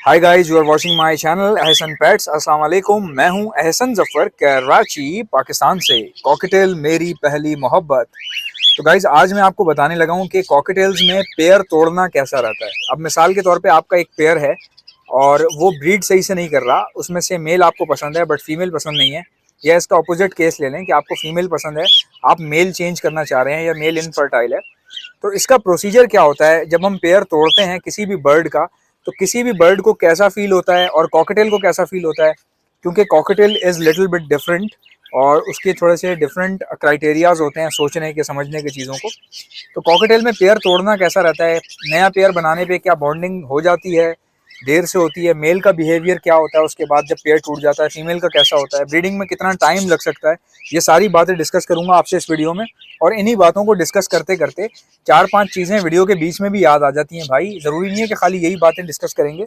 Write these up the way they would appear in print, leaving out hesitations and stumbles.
Hi guys, you are watching my channel Ehsan pets. अस्सलाम वालेकुम। मैं हूं एहसन जफर, कराची पाकिस्तान से। कॉकटेल मेरी पहली मोहब्बत। तो गाइस, आज मैं आपको बताने लगा हूं कि कॉकटेल्स में पेयर तोड़ना कैसा रहता है। अब मिसाल के तौर पे आपका एक पेयर है और वो ब्रीड सही से नहीं कर रहा, उसमें से मेल आपको पसंद है बट फीमेल पसंद नहीं है, या इसका अपोजिट केस ले लें कि आपको फीमेल पसंद है, आप मेल चेंज करना चाह रहे हैं या मेल इनफर्टाइल है। तो इसका प्रोसीजर क्या होता है जब हम पेयर तोड़ते हैं किसी भी बर्ड का, तो किसी भी बर्ड को कैसा फील होता है और कॉकटेल को कैसा फील होता है, क्योंकि cocktail is little bit different और उसके थोड़े से डिफरेंट क्राइटेरियाज होते हैं सोचने के समझने की चीज़ों को। तो कॉकटेल में पेयर तोड़ना कैसा रहता है, नया पेयर बनाने पे क्या बॉन्डिंग हो जाती है, देर से होती है, मेल का बिहेवियर क्या होता है उसके बाद जब पेयर टूट जाता है, फीमेल का कैसा होता है, ब्रीडिंग में कितना टाइम लग सकता है, ये सारी बातें डिस्कस करूंगा आपसे इस वीडियो में। और इन्हीं बातों को डिस्कस करते करते चार पांच चीज़ें वीडियो के बीच में भी याद आ जाती हैं। भाई ज़रूरी नहीं है कि खाली यही बातें डिस्कस करेंगे,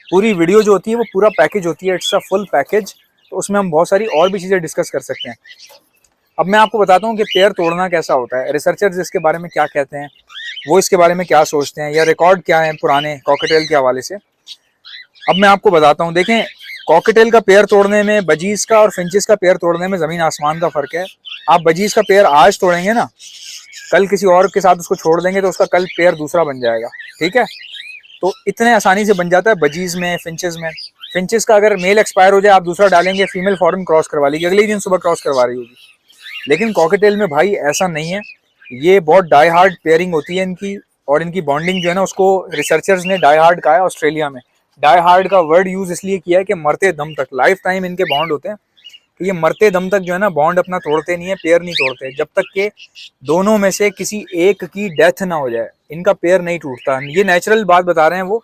पूरी वीडियो जो होती है वो पूरा पैकेज होती है, इट्स अ फुल पैकेज। तो उसमें हम बहुत सारी और भी चीज़ें डिस्कस कर सकते हैं। अब मैं आपको बताता हूँ कि पेयर तोड़ना कैसा होता है, रिसर्चर्स इसके बारे में क्या कहते हैं, वो इसके बारे में क्या सोचते हैं, या रिकॉर्ड क्या है पुराने कॉकटेल के हवाले से। अब मैं आपको बताता हूँ। देखें, कॉकटेल का पेयर तोड़ने में बजीज का और फिंचेस का पेयर तोड़ने में ज़मीन आसमान का फ़र्क है। आप बजीज का पेयर आज तोड़ेंगे ना, कल किसी और के साथ उसको छोड़ देंगे तो उसका कल पेयर दूसरा बन जाएगा। ठीक है, तो इतने आसानी से बन जाता है बजीज में, फिंचेस में। फिंचेस का अगर मेल एक्सपायर हो जाए, आप दूसरा डालेंगे, फीमेल फॉरन क्रॉस करवा लीजिए, अगले दिन सुबह क्रॉस करवा रही होगी। लेकिन कॉकटेल में भाई ऐसा नहीं है, ये बहुत डाई हार्ड पेयरिंग होती है इनकी। और इनकी बॉन्डिंग जो है ना, उसको रिसर्चर्स ने डाई हार्ड कहा है ऑस्ट्रेलिया में। डाई हार्ड का वर्ड यूज इसलिए किया है कि मरते दम तक, लाइफ टाइम इनके बॉन्ड होते हैं। तो ये मरते दम तक जो है ना बॉन्ड अपना तोड़ते नहीं है, पेयर नहीं तोड़ते, जब तक के दोनों में से किसी एक की डेथ ना हो जाए इनका पेयर नहीं टूटता। ये नेचुरल बात बता रहे हैं वो,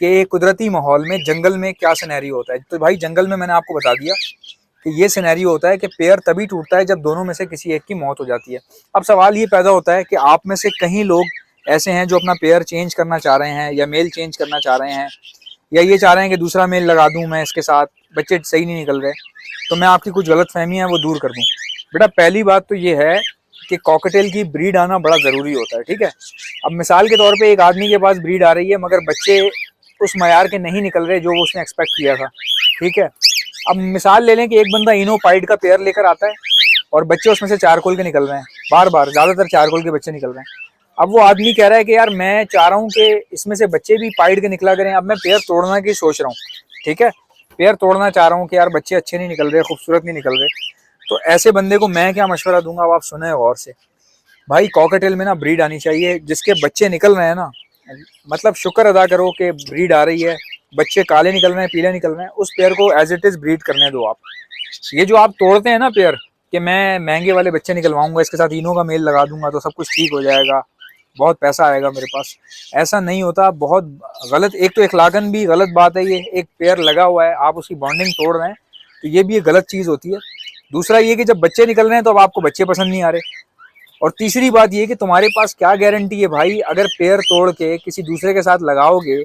कि कुदरती माहौल में जंगल में क्या सिनेरियो होता है। तो भाई जंगल में मैंने आपको बता दिया कि ये सिनेरियो होता है कि पेयर तभी टूटता है जब दोनों में से किसी एक की मौत हो जाती है। अब सवाल ये पैदा होता है कि आप में से कहीं लोग ऐसे हैं जो अपना पेयर चेंज करना चाह रहे हैं, या मेल चेंज करना चाह रहे हैं, या ये चाह रहे हैं कि दूसरा मेल लगा दूं मैं इसके साथ, बच्चे सही नहीं निकल रहे, तो मैं आपकी कुछ गलत फहमी है वो दूर कर दूं। बेटा, पहली बात तो ये है कि कॉकटेल की ब्रीड आना बड़ा ज़रूरी होता है। ठीक है, अब मिसाल के तौर पे एक आदमी के पास ब्रीड आ रही है मगर बच्चे उस मयार के नहीं निकल रहे जो वो उसने एक्सपेक्ट किया था। ठीक है, अब मिसाल ले लें कि एक बंदा इनोपाइड का पेयर लेकर आता है और बच्चे उसमें से चारकोल के निकल रहे हैं, बार बार ज़्यादातर चारकोल के बच्चे निकल रहे हैं। अब वो आदमी कह रहा है कि यार मैं चाह रहा हूँ कि इसमें से बच्चे भी पाइड के निकला करें, अब मैं पेयर तोड़ना की सोच रहा हूँ। ठीक है, पेयर तोड़ना चाह रहा हूँ कि यार बच्चे अच्छे नहीं निकल रहे, खूबसूरत नहीं निकल रहे। तो ऐसे बंदे को मैं क्या मशवरा दूंगा, अब आप सुने गौर से। भाई कॉकटेल में ना ब्रीड आनी चाहिए, जिसके बच्चे निकल रहे हैं ना, मतलब शुक्र अदा करो कि ब्रीड आ रही है, बच्चे काले निकल रहे हैं, पीले निकल रहे हैं, उस पेयर को एज इट इज ब्रीड करने दो आप। ये जो आप तोड़ते हैं ना पेयर, कि मैं महंगे वाले बच्चे निकलवाऊंगा, इसके साथ इनो का मेल लगा दूंगा तो सब कुछ ठीक हो जाएगा, बहुत पैसा आएगा मेरे पास, ऐसा नहीं होता। बहुत गलत, एक तो इखलाकन भी गलत बात है। ये एक पेयर लगा हुआ है, आप उसकी बॉन्डिंग तोड़ रहे हैं, तो ये भी एक गलत चीज़ होती है। दूसरा ये कि जब बच्चे निकल रहे हैं तो अब आपको बच्चे पसंद नहीं आ रहे। और तीसरी बात ये कि तुम्हारे पास क्या गारंटी है भाई, अगर पेयर तोड़ के किसी दूसरे के साथ लगाओगे,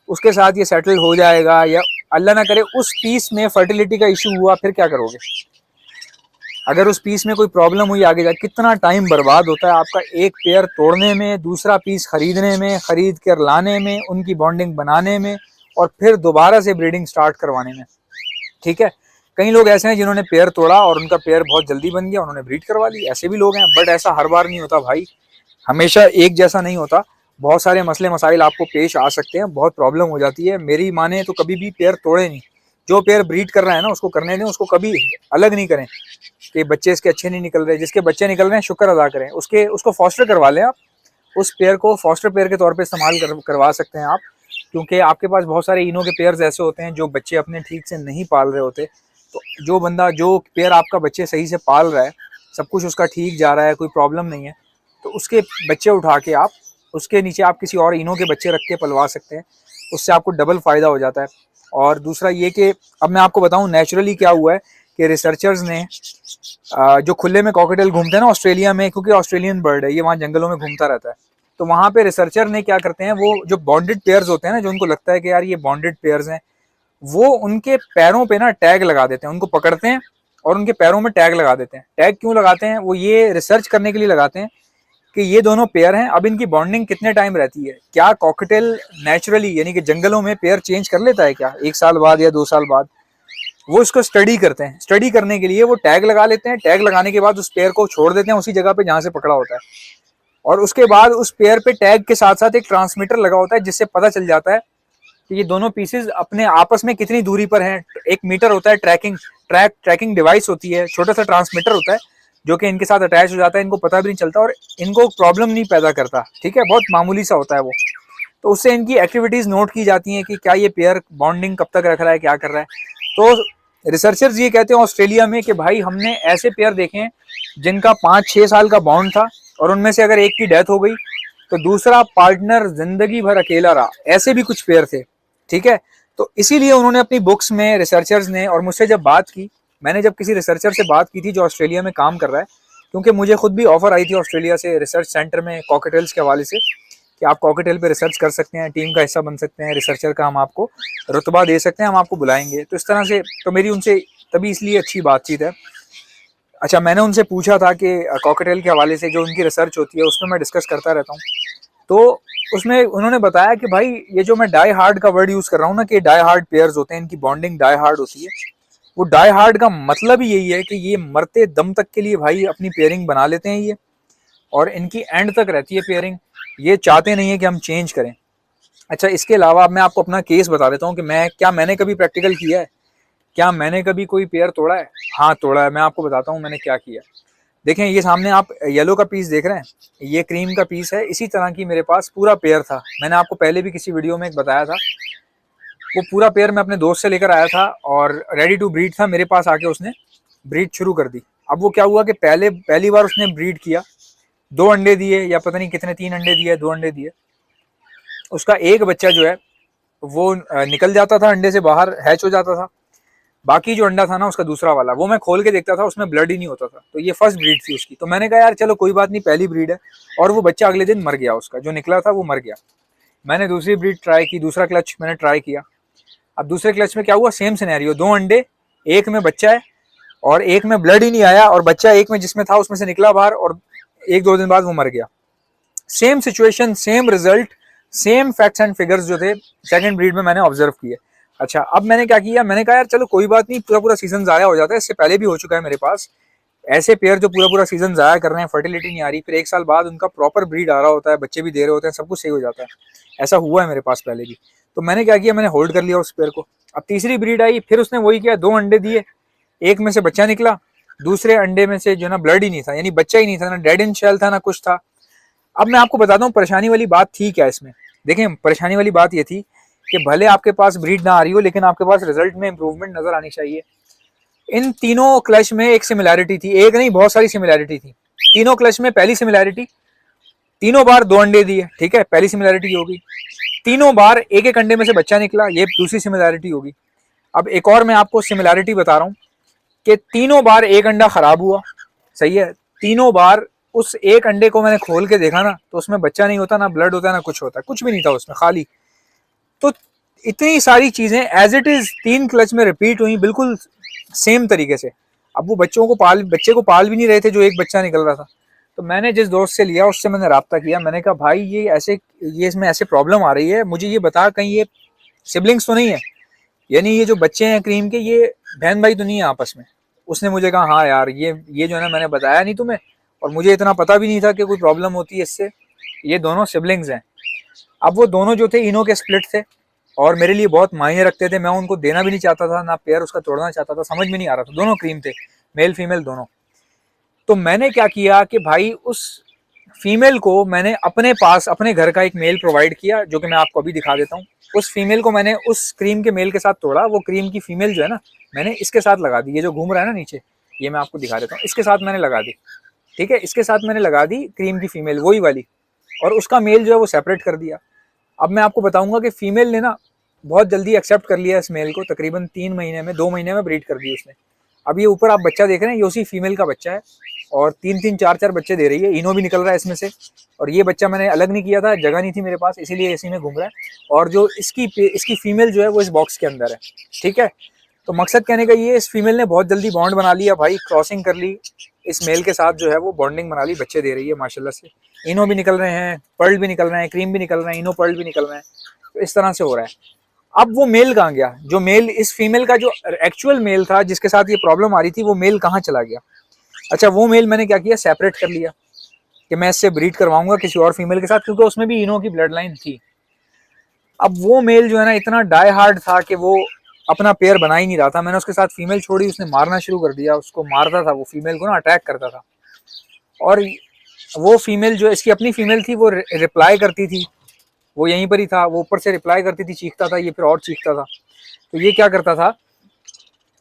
उसके साथ ये सेटल हो जाएगा, या अल्लाह ना करे उस पीस में फर्टिलिटी का इशू हुआ, फिर क्या करोगे? अगर उस पीस में कोई प्रॉब्लम हुई आगे जाके, कितना टाइम बर्बाद होता है आपका एक पेयर तोड़ने में, दूसरा पीस खरीदने में, खरीद कर लाने में, उनकी बॉन्डिंग बनाने में, और फिर दोबारा से ब्रीडिंग स्टार्ट करवाने में। ठीक है, कई लोग ऐसे हैं जिन्होंने पेयर तोड़ा और उनका पेयर बहुत जल्दी बन गया, उन्होंने ब्रीड करवा ली, ऐसे भी लोग हैं। बट ऐसा हर बार नहीं होता भाई, हमेशा एक जैसा नहीं होता, बहुत सारे मसले मसाइल आपको पेश आ सकते हैं, बहुत प्रॉब्लम हो जाती है। मेरी माने तो कभी भी पेयर तोड़े नहीं, जो पेयर ब्रीड कर रहा है ना उसको करने दें, उसको कभी अलग नहीं करें कि बच्चे इसके अच्छे नहीं निकल रहे। जिसके बच्चे निकल रहे हैं शुक्र अदा करें, उसको फॉस्टर करवा लें आप, उस पेयर को फॉस्टर पेयर के तौर पे इस्तेमाल करवा सकते हैं आप, क्योंकि आपके पास बहुत सारे इनो के पेयर्स ऐसे होते हैं जो बच्चे अपने ठीक से नहीं पाल रहे होते। तो जो पेयर आपका बच्चे सही से पाल रहा है, सब कुछ उसका ठीक जा रहा है, कोई प्रॉब्लम नहीं है, तो उसके बच्चे उठा के आप उसके नीचे आप किसी और इनो के बच्चे रख के पलवा सकते हैं, उससे आपको डबल फ़ायदा हो जाता है। और दूसरा ये कि अब मैं आपको बताऊं नेचुरली क्या हुआ है कि रिसर्चर्स ने जो खुले में कॉकटेल घूमते हैं ना ऑस्ट्रेलिया में, क्योंकि ऑस्ट्रेलियन बर्ड है ये, वहाँ जंगलों में घूमता रहता है, तो वहाँ पे रिसर्चर ने क्या करते हैं, वो जो बॉन्डेड पेयर्स होते हैं ना, जो उनको लगता है कि यार ये बॉन्डेड पेयर्स हैं, वो उनके पैरों पे ना टैग लगा देते हैं, उनको पकड़ते हैं और उनके पैरों में टैग लगा देते हैं। टैग क्यों लगाते हैं? वो ये रिसर्च करने के लिए लगाते हैं कि ये दोनों पेयर हैं, अब इनकी बॉन्डिंग कितने टाइम रहती है, क्या कॉकटेल नेचुरली यानी कि जंगलों में पेयर चेंज कर लेता है क्या 1 साल बाद या 2 साल बाद। वो इसको स्टडी करते हैं, स्टडी करने के लिए वो टैग लगा लेते हैं, टैग लगाने के बाद उस पेयर को छोड़ देते हैं उसी जगह पे जहां से पकड़ा होता है, और उसके बाद उस पेयर पे टैग के साथ साथ एक ट्रांसमीटर लगा होता है जिससे पता चल जाता है कि ये दोनों पीसेज अपने आपस में कितनी दूरी पर हैं। एक मीटर होता है, ट्रैकिंग डिवाइस होती है, छोटा सा ट्रांसमीटर होता है जो कि इनके साथ अटैच हो जाता है, इनको पता भी नहीं चलता और इनको प्रॉब्लम नहीं पैदा करता, ठीक है, बहुत मामूली सा होता है वो। तो उससे इनकी एक्टिविटीज नोट की जाती हैं कि क्या ये पेयर बॉन्डिंग कब तक रख रहा है, क्या कर रहा है। तो रिसर्चर्स ये कहते हैं ऑस्ट्रेलिया में कि भाई हमने ऐसे पेयर देखे हैं जिनका 5-6 साल का बॉन्ड था और उनमें से अगर एक की डेथ हो गई तो दूसरा पार्टनर जिंदगी भर अकेला रहा, ऐसे भी कुछ पेयर थे, ठीक है। तो इसीलिए उन्होंने अपनी बुक्स में रिसर्चर्स ने, और मुझसे जब बात की, मैंने जब किसी रिसर्चर से बात की थी जो ऑस्ट्रेलिया में काम कर रहा है, क्योंकि मुझे खुद भी ऑफर आई थी ऑस्ट्रेलिया से रिसर्च सेंटर में कॉकटेल्स के हवाले से कि आप कॉकटेल पे रिसर्च कर सकते हैं, टीम का हिस्सा बन सकते हैं, रिसर्चर का हम आपको रुतबा दे सकते हैं, हम आपको बुलाएंगे। तो इस तरह से तो मेरी उनसे तभी इसलिए अच्छी बातचीत है। अच्छा, मैंने उनसे पूछा था कि कॉकटेल के हवाले से जो उनकी रिसर्च होती है उसमें मैं डिस्कस करता रहता हूँ, तो उसमें उन्होंने बताया कि भाई ये जो मैं डाई हार्ड का वर्ड यूज कर रहा हूँ ना, कि डाई हार्ड पेयर्स होते हैं, इनकी बॉन्डिंग डाई हार्ड होती है, वो डाई हार्ड का मतलब ही यही है कि ये मरते दम तक के लिए भाई अपनी पेयरिंग बना लेते हैं ये, और इनकी एंड तक रहती है पेयरिंग, ये चाहते नहीं है कि हम चेंज करें। अच्छा, इसके अलावा मैं आपको अपना केस बता देता हूँ कि मैंने कभी प्रैक्टिकल किया है, क्या मैंने कभी कोई पेयर तोड़ा है? हाँ तोड़ा है, मैं आपको बताता हूँ मैंने क्या किया। देखें, ये सामने आप येलो का पीस देख रहे हैं, ये क्रीम का पीस है, इसी तरह की मेरे पास पूरा पेयर था। मैंने आपको पहले भी किसी वीडियो में एक बताया था, वो पूरा पेयर मैं अपने दोस्त से लेकर आया था और रेडी टू ब्रीड था, मेरे पास आके उसने ब्रीड शुरू कर दी। अब वो क्या हुआ कि पहली बार उसने ब्रीड किया, 2 अंडे दिए या पता नहीं कितने, 3 अंडे दिए, 2 अंडे दिए, उसका एक बच्चा जो है वो निकल जाता था अंडे से बाहर, हैच हो जाता था, बाकी जो अंडा था ना उसका दूसरा वाला, वो मैं खोल के देखता था, उसमें ब्लड ही नहीं होता था। तो ये फर्स्ट ब्रीड थी उसकी। तो मैंने कहा यार चलो कोई बात नहीं, पहली ब्रीड है, और वो बच्चा अगले दिन मर गया, उसका जो निकला था वो मर गया। मैंने दूसरी ब्रीड ट्राई की, दूसरा क्लच मैंने ट्राई किया। अब दूसरे क्लच में क्या हुआ, सेम सिनेरियो, 2 अंडे, एक में बच्चा है और एक में ब्लड ही नहीं आया, और बच्चा एक में जिसमें था उसमें से निकला बाहर और 1-2 दिन बाद वो मर गया। Same situation, same result, same facts and figures जो थे सेकंड ब्रीड में मैंने ऑब्जर्व किए। अच्छा, अब मैंने क्या किया, मैंने कहा यार चलो कोई बात नहीं, पूरा पूरा सीजन जाया हो जाता है, इससे पहले भी हो चुका है मेरे पास ऐसे पेयर जो पूरा पूरा सीजन जाया कर रहे हैं, फर्टिलिटी नहीं आ रही, फिर 1 साल बाद उनका प्रॉपर ब्रीड आ रहा होता है, बच्चे भी दे रहे होते हैं, सब कुछ सही हो जाता है। ऐसा हुआ है मेरे पास पहले भी। तो मैंने क्या किया, मैंने होल्ड कर लिया उस पेयर को। अब तीसरी ब्रीड आई, फिर उसने वही किया, 2 अंडे दिए, एक में से बच्चा निकला, दूसरे अंडे में से जो ना ब्लड ही नहीं था, यानी बच्चा ही नहीं था, ना डेड इन शेल था, ना कुछ था। अब मैं आपको बताता हूँ परेशानी वाली बात थी क्या इसमें। देखें, परेशानी वाली बात ये थी कि भले आपके पास ब्रीड ना आ रही हो, लेकिन आपके पास रिजल्ट में इंप्रूवमेंट नजर आनी चाहिए। इन तीनों क्लच में एक सिमिलैरिटी थी, एक नहीं बहुत सारी सिमिलैरिटी थी। तीनों क्लच में पहली सिमिलैरिटी, तीनों बार 2 अंडे दिए, ठीक है, पहली सिमिलैरिटी होगी। तीनों बार एक एक अंडे में से बच्चा निकला, ये दूसरी सिमिलैरिटी होगी। अब एक और मैं आपको सिमिलैरिटी बता रहा हूँ कि तीनों बार एक अंडा खराब हुआ, सही है, तीनों बार उस एक अंडे को मैंने खोल के देखा ना तो उसमें बच्चा नहीं होता, ना ब्लड होता, ना कुछ होता, कुछ भी नहीं था उसमें, खाली। तो इतनी सारी चीजें एज इट इज 3 क्लच में रिपीट हुई, बिल्कुल सेम तरीके से। अब वो बच्चे को पाल भी नहीं रहे थे जो एक बच्चा निकल रहा था। तो मैंने जिस दोस्त से लिया उससे मैंने राब्ता किया, मैंने कहा भाई ये इसमें ऐसे प्रॉब्लम आ रही है, मुझे ये बता कहीं ये सिबलिंग्स तो नहीं है, यानी ये जो बच्चे हैं क्रीम के ये बहन भाई तो नहीं है आपस में। उसने मुझे कहा हाँ यार ये जो है ना मैंने बताया नहीं तुम्हें, और मुझे इतना पता भी नहीं था कि कोई प्रॉब्लम होती है इससे, ये दोनों सिबलिंग्स हैं। अब वो दोनों जो थे इनो के स्प्लिट थे और मेरे लिए बहुत मायने रखते थे, मैं उनको देना भी नहीं चाहता था, ना पेयर उसका तोड़ना चाहता था, समझ में नहीं आ रहा था, दोनों क्रीम थे, मेल फीमेल दोनों। तो मैंने क्या किया कि भाई उस फीमेल को मैंने अपने पास अपने घर का एक मेल प्रोवाइड किया, जो कि मैं आपको अभी दिखा देता हूँ। उस फीमेल को मैंने उस क्रीम के मेल के साथ तोड़ा, वो क्रीम की फीमेल जो है ना मैंने इसके साथ लगा दी, ये जो घूम रहा है ना नीचे, ये मैं आपको दिखा देता हूँ, इसके साथ मैंने लगा दी, ठीक है, इसके साथ मैंने लगा दी क्रीम की फीमेल वही वाली, और उसका मेल जो है वो सेपरेट कर दिया। अब मैं आपको बताऊंगा कि फीमेल ने ना बहुत जल्दी एक्सेप्ट कर लिया इस मेल को, तकरीबन 3 महीने में, 2 महीने में ब्रीड कर दी उसने। अब ये ऊपर आप बच्चा देख रहे हैं, ये उसी फीमेल का बच्चा है और 3-3 4-4 बच्चे दे रही है, इनो भी निकल रहा है इसमें से। और ये बच्चा मैंने अलग नहीं किया था, जगह नहीं थी मेरे पास, इसीलिए इसी में घूम रहा है। और जो इसकी फीमेल जो है वो इस बॉक्स के अंदर है, ठीक है। तो मकसद कहने का ये, इस फीमेल ने बहुत जल्दी बॉन्ड बना लिया भाई, क्रॉसिंग कर ली इस मेल के साथ, जो है वो बॉन्डिंग बना ली, बच्चे दे रही है माशाल्लाह से। इनो भी निकल रहे हैं, पर्ल भी निकल रहे हैं, क्रीम भी निकल रहे हैं, इनो पर्ल भी निकल रहे हैं। तो इस तरह से हो रहा है। अब वो मेल कहाँ गया? जो मेल, इस फीमेल का जो एक्चुअल मेल था जिसके साथ ये प्रॉब्लम आ रही थी, वो मेल कहाँ चला गया? अच्छा, वो मेल मैंने क्या किया, सेपरेट कर लिया कि मैं इससे ब्रीड करवाऊंगा किसी और फीमेल के साथ, क्योंकि उसमें भी इनो की ब्लड लाइन थी। अब वो मेल जो है ना इतना डाई हार्ड था कि वो अपना पेयर बना ही नहीं रहा था। मैंने उसके साथ फीमेल छोड़ी, उसने मारना शुरू कर दिया, उसको मारता था, वो फीमेल को ना अटैक करता था। और वो फीमेल जो इसकी अपनी फीमेल थी, वो रिप्लाई करती थी, वो यहीं पर ही था, वो ऊपर से रिप्लाई करती थी, चीखता था, ये फिर और चीखता था। तो ये क्या करता था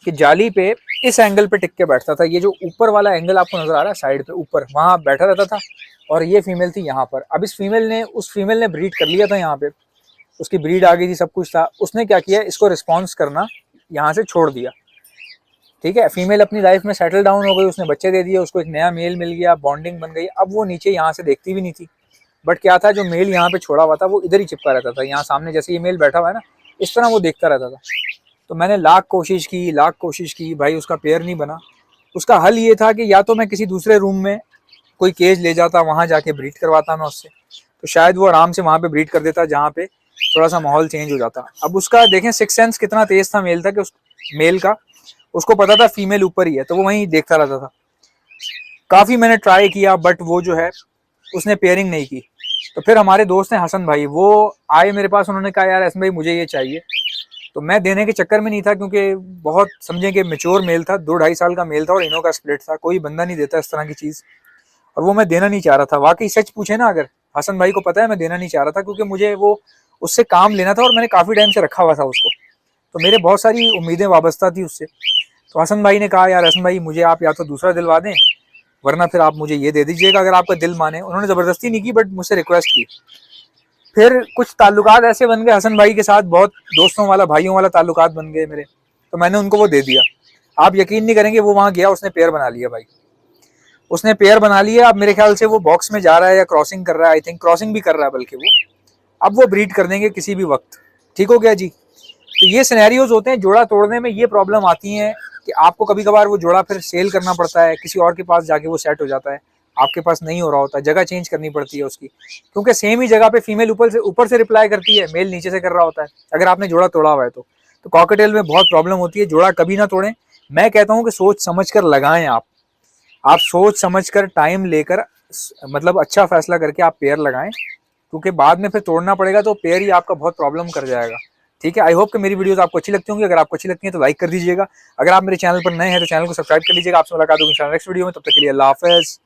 कि जाली पे इस एंगल पे टिक के बैठता था, ये जो ऊपर वाला एंगल आपको नजर आ रहा है साइड पे ऊपर, वहां बैठा रहता था। और ये फीमेल थी यहाँ पर। अब इस फीमेल ने, उस फीमेल ने ब्रीड कर लिया था यहाँ पे, उसकी ब्रीड आ गई थी, सब कुछ था। उसने क्या किया, इसको रिस्पॉन्स करना यहाँ से छोड़ दिया। ठीक है, फीमेल अपनी लाइफ में सेटल डाउन हो गई, उसने बच्चे दे दिए, उसको एक नया मेल मिल गया, बॉन्डिंग बन गई। अब वो नीचे यहाँ से देखती भी नहीं थी। बट क्या था, जो मेल यहाँ पे छोड़ा हुआ था वो इधर ही चिपका रहता था, यहाँ सामने जैसे ये मेल बैठा हुआ है ना, इस तरह वो देखता रहता था। तो मैंने लाख कोशिश की भाई, उसका पेयर नहीं बना। उसका हल ये था कि या तो मैं किसी दूसरे रूम में कोई केज ले जाता, वहां जाके ब्रीड करवाता मैं उससे, तो शायद वो आराम से वहां पे ब्रीड कर देता, जहाँ पे थोड़ा सा माहौल चेंज हो जाता। अब उसका देखें सिक्स सेंस कितना तेज था मेल था, कि उस मेल का उसको पता था फीमेल ऊपर ही है, तो वो वहीं देखता रहता था। काफी मैंने ट्राई किया, बट वो जो है उसने पेयरिंग नहीं की। तो फिर हमारे दोस्त हैं हसन भाई, वो आए मेरे पास, उन्होंने कहा यार हसन भाई मुझे ये चाहिए। तो मैं देने के चक्कर में नहीं था, क्योंकि बहुत समझें कि मेच्योर मेल था, 2-2.5 साल का मेल था, और इनो का स्प्लिट था, कोई बंदा नहीं देता इस तरह की चीज़। और वो मैं देना नहीं चाह रहा था। वाकई सच पूछे ना, अगर हसन भाई को पता है, मैं देना नहीं चाह रहा था, क्योंकि मुझे वो उससे काम लेना था, और मैंने काफ़ी टाइम से रखा हुआ था उसको, तो मेरे बहुत सारी उम्मीदें वाबस्ता थी उससे। तो हसन भाई ने कहा यार हसन भाई मुझे आप या तो दूसरा दिलवा दें, वरना फिर आप मुझे ये दे दीजिएगा अगर आपका दिल माने। उन्होंने ज़बरदस्ती नहीं की, बट मुझसे रिक्वेस्ट की। फिर कुछ ताल्लुकात ऐसे बन गए हसन भाई के साथ, बहुत दोस्तों वाला, भाइयों वाला ताल्लुकात बन गए मेरे, तो मैंने उनको वो दे दिया। आप यकीन नहीं करेंगे, वो वहाँ गया, उसने पेयर बना लिया भाई, उसने पेयर बना लिया। अब मेरे ख्याल से वो बॉक्स में जा रहा है या क्रॉसिंग कर रहा है, आई थिंक क्रॉसिंग भी कर रहा है बल्कि वो। अब वो ब्रीड कर देंगे किसी भी वक्त। ठीक हो गया जी। तो ये सिनेरियोज होते हैं, जोड़ा तोड़ने में ये प्रॉब्लम आती है कि आपको कभी कभार वो जोड़ा फिर सेल करना पड़ता है, किसी और के पास जाके वो सेट हो जाता है, आपके पास नहीं हो रहा होता, जगह चेंज करनी पड़ती है उसकी, क्योंकि सेम ही जगह पे फीमेल ऊपर से रिप्लाई करती है, मेल नीचे से कर रहा होता है, अगर आपने जोड़ा तोड़ा हुआ है तो कॉकटेल में बहुत प्रॉब्लम होती है। जोड़ा कभी ना तोड़ें। मैं कहता हूँ कि सोच समझ कर लगाएं आप सोच समझ कर टाइम लेकर, मतलब अच्छा फैसला करके आप पेयर लगाएं, क्योंकि बाद में फिर तोड़ना पड़ेगा तो पेयर ही आपका बहुत प्रॉब्लम कर जाएगा। ठीक है, आई होप कि मेरी वीडियोस आपको अच्छी लगती होंगी। अगर आपको अच्छी लगती है तो लाइक कर दीजिएगा। अगर आप मेरे चैनल पर नए हैं तो चैनल को सब्सक्राइब कर लीजिएगा। आपसे मुलाकात होगी नेक्स्ट वीडियो में, तब तक के लिए अल्लाह हाफिज़।